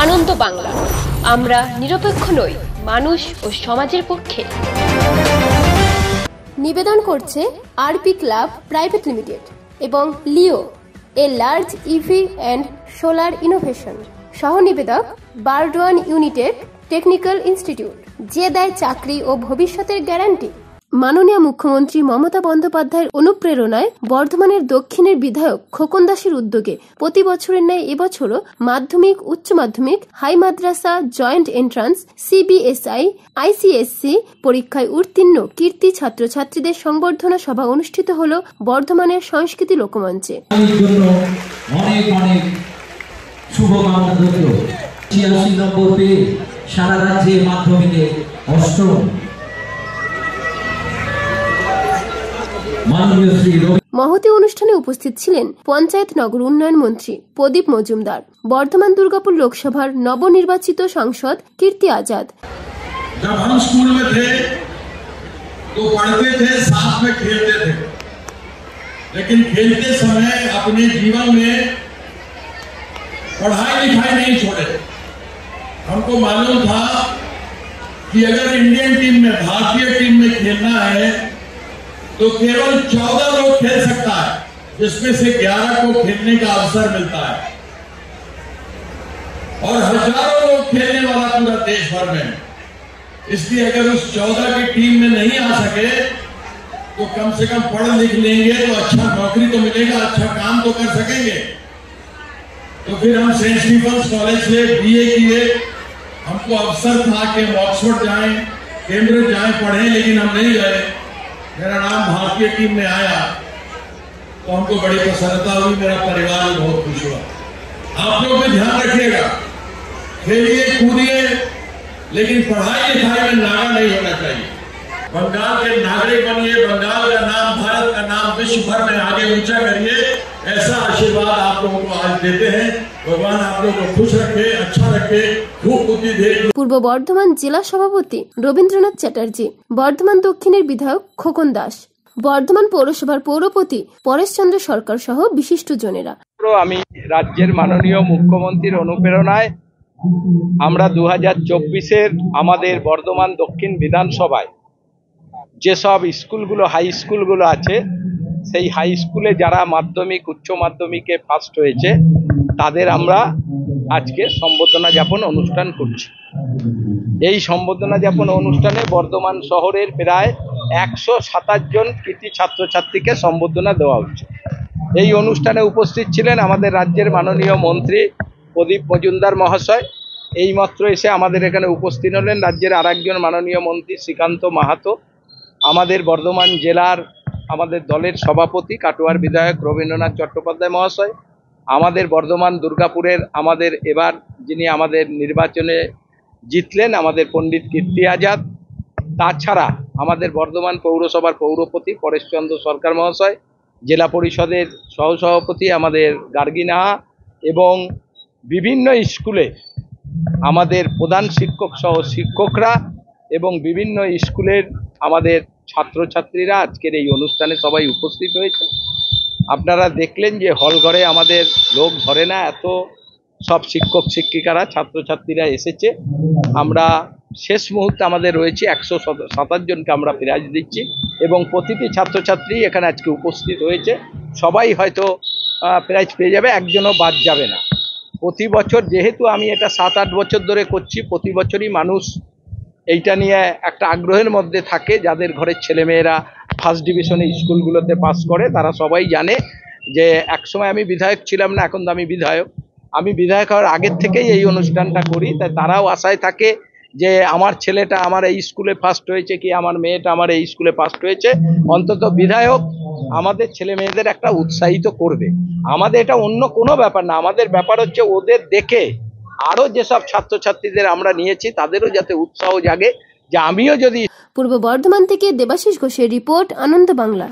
আনন্দ বাংলা, আমরা নিরপেক্ষ নই, মানুষ ও সমাজের পক্ষে। নিবেদন করছে আরপি ক্লাব প্রাইভেট লিমিটেড এবং Leo, a large EV and solar innovation. সহ নিবেদক বারডোয়ান ইউনিটেক টেকনিক্যাল ইনস্টিটিউট, যে দেয় চাকরি ও ভবিষ্যতের গ্যারান্টি। মাননীয় মুখ্যমন্ত্রী মমতা বন্দ্যোপাধ্যায়ের অনুপ্রেরণায় বর্ধমানের দক্ষিণের বিধায়ক খোকন দাসের উদ্যোগে প্রতি বছরের ন্যায় এবছরও মাধ্যমিক, উচ্চ মাধ্যমিক, হাই মাদ্রাসা, জয়েন্ট এন্ট্রান্স, সিবিএসই, আইসিএসসি পরীক্ষায় উত্তীর্ণ কীর্তি ছাত্রছাত্রীদের সংবর্ধনা সভা অনুষ্ঠিত হল বর্ধমানের সংস্কৃতি লোকমঞ্চে। সারা রাজ্যে মাধ্যমিকে অষ্টম মহতী অনুষ্ঠানে উপস্থিত ছিলেন পঞ্চায়েত নগর উন্নয়ন মন্ত্রী প্রদীপ মজুমদার, বর্ধমান দুর্গাপুর লোকসভার নবনির্বাচিত সাংসদ কীর্তি আজাদ। जब हम स्कूल में थे तो पढ़ते थे, साथ में खेलते थे, लेकिन खेलते समय अपने जीवन में पढ़ाई लिखाई नहीं छोड़े। हमको मालूम था कि अगर इंडियन टीम में, भारतीय टीम में खेलना है तो केवल 14 लोग खेल सकता है, जिसमें से 11 को खेलने का अवसर मिलता है और हजारों लोग खेलने वाला पूरा देश भर में। इसलिए अगर उस 14 की टीम में नहीं आ सके तो कम से कम पढ़ लिख लेंगे तो अच्छा नौकरी तो मिलेगा, अच्छा काम तो कर सकेंगे। तो फिर हम सेंट स्टीफेंस कॉलेज से बीए किए। हमको अवसर था कि हम ऑक्सफोर्ड जाएं, कैम्ब्रिज जाएं, पढ़ें, लेकिन हम नहीं गए। मेरा नाम भारतीय टीम में आया तो हमको बड़ी प्रसन्नता हुई, मेरा परिवार भी बहुत खुश हुआ। आप लोग भी ध्यान रखिएगा, खेलिए कूदिए, लेकिन पढ़ाई लिखाई में नागा नहीं होना चाहिए। बंगाल के नागरिक बनिए, बंगाल का नाम, भारत का नाम विश्व भर में आगे ऊंचा करिए। ऐसा आशीर्वाद आप लोगों को आज देते हैं। भगवान आप लोगों को खुश रखे, अच्छा रखे, खूब बुद्धि दे। পূর্ব বর্ধমান জেলা সভাপতি রবীন্দ্রনাথ চ্যাটার্জি, বর্ধমান দক্ষিণের বিধায়ক খোকন দাস, বর্ধমান পৌরসভার পৌরপতি পরেশচন্দ্র সরকার সহ বিশিষ্ট জনেরা। আমি রাজ্যের মাননীয় মুখ্যমন্ত্রীর অনুপ্রেরণায় আমরা 2024-এর আমাদের বর্ধমান দক্ষিণ বিধানসভায় যেসব স্কুলগুলো, হাই স্কুলগুলো আছে, সেই হাই স্কুলে যারা মাধ্যমিক, উচ্চ মাধ্যমিকে ফার্স্ট হয়েছে তাদের আমরা আজকে সম্বর্ধনা জ্ঞাপন অনুষ্ঠান করছি। এই সম্বর্ধনা জ্ঞাপন অনুষ্ঠানে বর্ধমান শহরের প্রায় 127 জন কৃতি ছাত্রছাত্রীকে সম্বর্ধনা দেওয়া হচ্ছে। এই অনুষ্ঠানে উপস্থিত ছিলেন আমাদের রাজ্যের মাননীয় মন্ত্রী প্রদীপ মজুমদার মহাশয়। এইমাত্র এসে আমাদের এখানে উপস্থিত হলেন রাজ্যের আরেকজন মাননীয় মন্ত্রী শ্রীকান্ত মাহাতো, আমাদের বর্ধমান জেলার আমাদের দলের সভাপতি কাটোয়ার বিধায়ক রবীন্দ্রনাথ চট্টোপাধ্যায় মহাশয়, আমাদের বর্ধমান দুর্গাপুরের আমাদের এবার যিনি আমাদের নির্বাচনে জিতলেন আমাদের পণ্ডিত কীর্তি আজাদ, তাছাড়া আমাদের বর্ধমান পৌরসভার পৌরপতি পরেশচন্দ্র সরকার মহাশয়, জেলা পরিষদের সহসভাপতি আমাদের গার্গী নাহা এবং বিভিন্ন স্কুলে আমাদের প্রধান শিক্ষক সহ শিক্ষকরা এবং বিভিন্ন স্কুলের আমাদের ছাত্রছাত্রীরা আজকের এই অনুষ্ঠানে সবাই উপস্থিত হয়েছে। আপনারা দেখলেন যে হলঘরে আমাদের লোক ধরে না, এত সব শিক্ষক শিক্ষিকারা ছাত্রছাত্রীরা এসেছে। আমরা শেষ মুহূর্তে আমাদের রয়েছে 127 জনকে আমরা প্রাইজ দিচ্ছি এবং প্রতিটি ছাত্রছাত্রী এখানে আজকে উপস্থিত হয়েছে। সবাই হয়তো প্রাইজ পেয়ে যাবে, একজনও বাদ যাবে না। প্রতি বছর, যেহেতু আমি এটা 7-8 বছর ধরে করছি, প্রতি বছরই মানুষ এইটা নিয়ে একটা আগ্রহের মধ্যে থাকে। যাদের ঘরের ছেলেমেয়েরা ফার্স্ট ডিভিশনে স্কুলগুলোতে পাস করে তারা সবাই জানে যে একসময় আমি বিধায়ক ছিলাম না, এখন তো আমি বিধায়ক। আমি বিধায়ক হওয়ার আগের থেকেই এই অনুষ্ঠানটা করি, তাই তারাও আশায় থাকে যে আমার ছেলেটা আমার এই স্কুলে ফার্স্ট হয়েছে কি আমার মেয়েটা আমার এই স্কুলে ফার্স্ট হয়েছে। অন্তত বিধায়ক আমাদের ছেলে মেয়েদের একটা উৎসাহিত করবে। আমাদের এটা অন্য কোনো ব্যাপার না, আমাদের ব্যাপার হচ্ছে ওদের দেখে আরো যেসব ছাত্রছাত্রীদের আমরা নিয়েছি তাদেরও যাতে উৎসাহ জাগে যে আমিও যদি। পূর্ব বর্ধমান থেকে দেবাশিস ঘোষের রিপোর্ট, আনন্দ বাংলা।